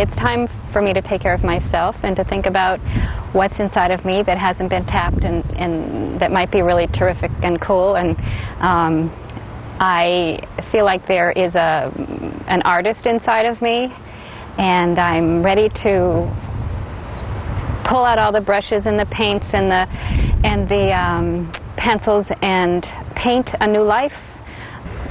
it's time for me to take care of myself and to think about what's inside of me that hasn't been tapped and that might be really terrific and cool. And I feel like there is an artist inside of me, and I'm ready to pull out all the brushes and the paints and the pencils and paint a new life.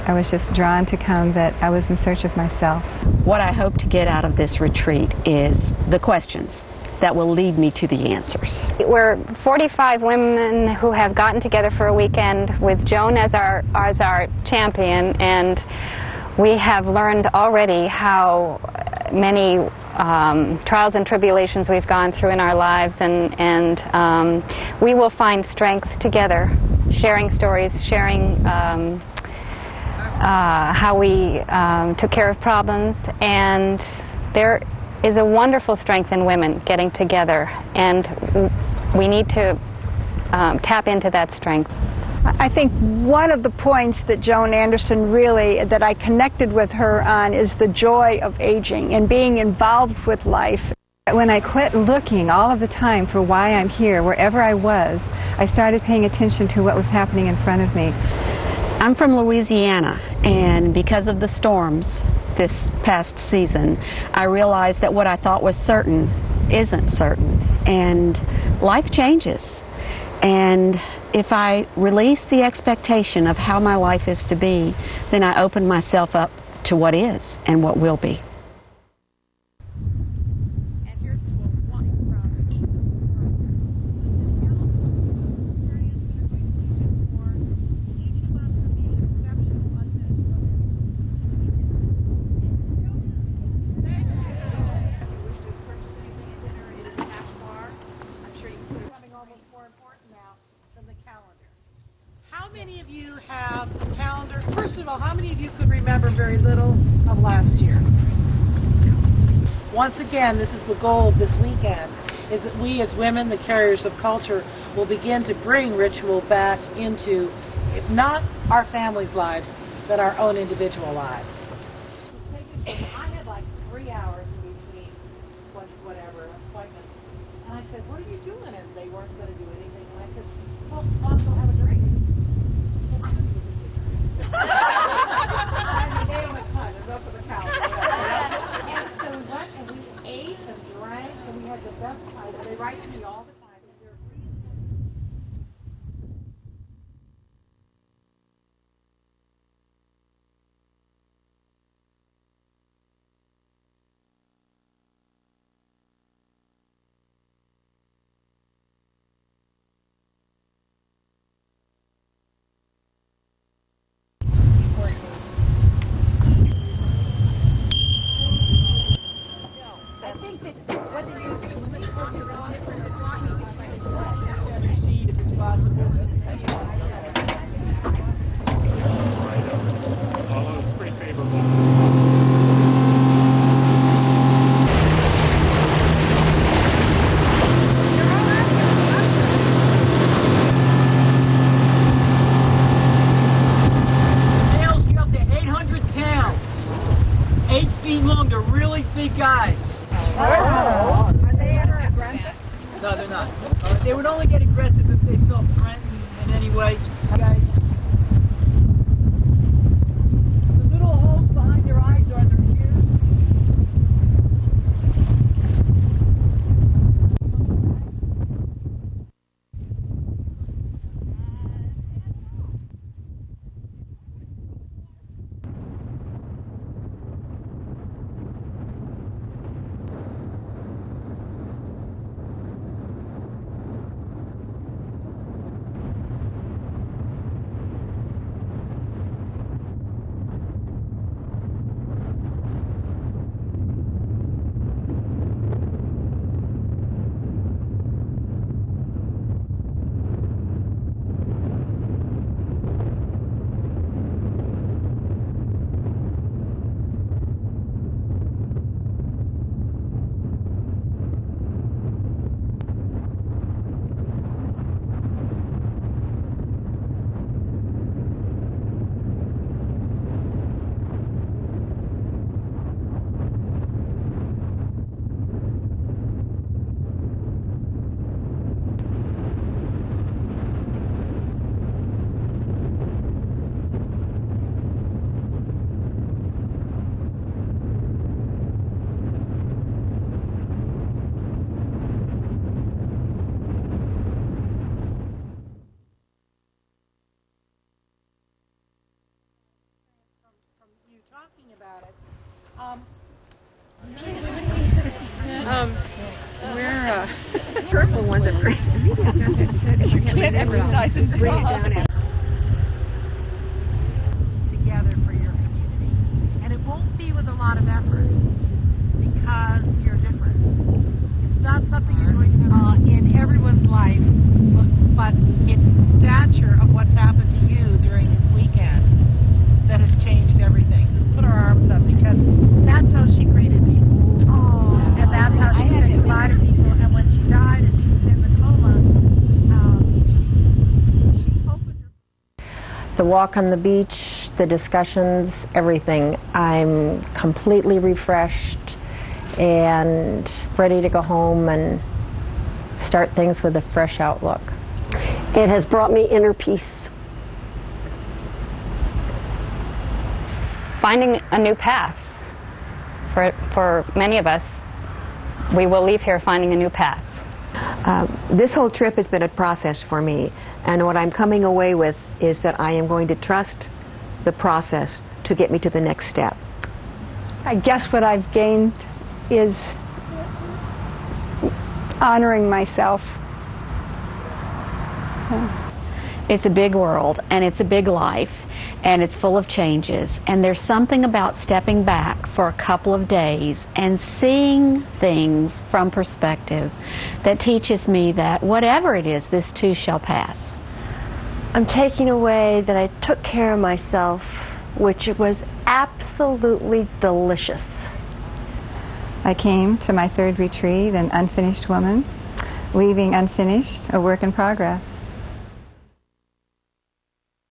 I was just drawn to come, that I was in search of myself. What I hope to get out of this retreat is the questions that will lead me to the answers. We're 45 women who have gotten together for a weekend with Joan as our champion, and we have learned already how many trials and tribulations we've gone through in our lives, and we will find strength together, sharing stories, sharing how we took care of problems. And there is a wonderful strength in women getting together, and we need to tap into that strength. I think one of the points that Joan Anderson really, that I connected with her on, is the joy of aging and being involved with life. When I quit looking all of the time for why I'm here, wherever I was, I started paying attention to what was happening in front of me. I'm from Louisiana, and because of the storms this past season, I realized that what I thought was certain isn't certain, and life changes. And if I release the expectation of how my life is to be, then I open myself up to what is and what will be. How many of you have a calendar? First of all, how many of you could remember very little of last year? Once again, this is the goal of this weekend, is that we as women, the carriers of culture, will begin to bring ritual back into, if not our families' lives, then our own individual lives. I had like 3 hours in between whatever appointments, and I said, "What are you doing?" And they weren't going to do anything, and I said, "Well, Mom, go have a drink." And they don't have time. There's up for the calendar. And so we went and we ate and drank, and we had the best time. They write to me all the time. And they're talking about it. We're purple ones at first. Can't exercise and Together for your community. And it won't be with a lot of effort because you're different. It's not something you're going to in everyone's life, but it's the stature of what's happened to you during this weekend that has changed everything. Just put our arms up because that's how she greeted people. And that's how she said goodbye to people. And when she died and she was in the coma, she opened her... The walk on the beach, the discussions, everything. I'm completely refreshed and ready to go home and start things with a fresh outlook. It has brought me inner peace. Finding a new path. For many of us, we will leave here finding a new path. This whole trip has been a process for me, and what I'm coming away with is that I am going to trust the process to get me to the next step. I guess what I've gained is honoring myself. It's a big world, and it's a big life, and it's full of changes, and there's something about stepping back for a couple of days and seeing things from perspective that teaches me that whatever it is, this too shall pass. I'm taking away that I took care of myself, which was absolutely delicious. I came to my third retreat, an unfinished woman, leaving unfinished, a work in progress.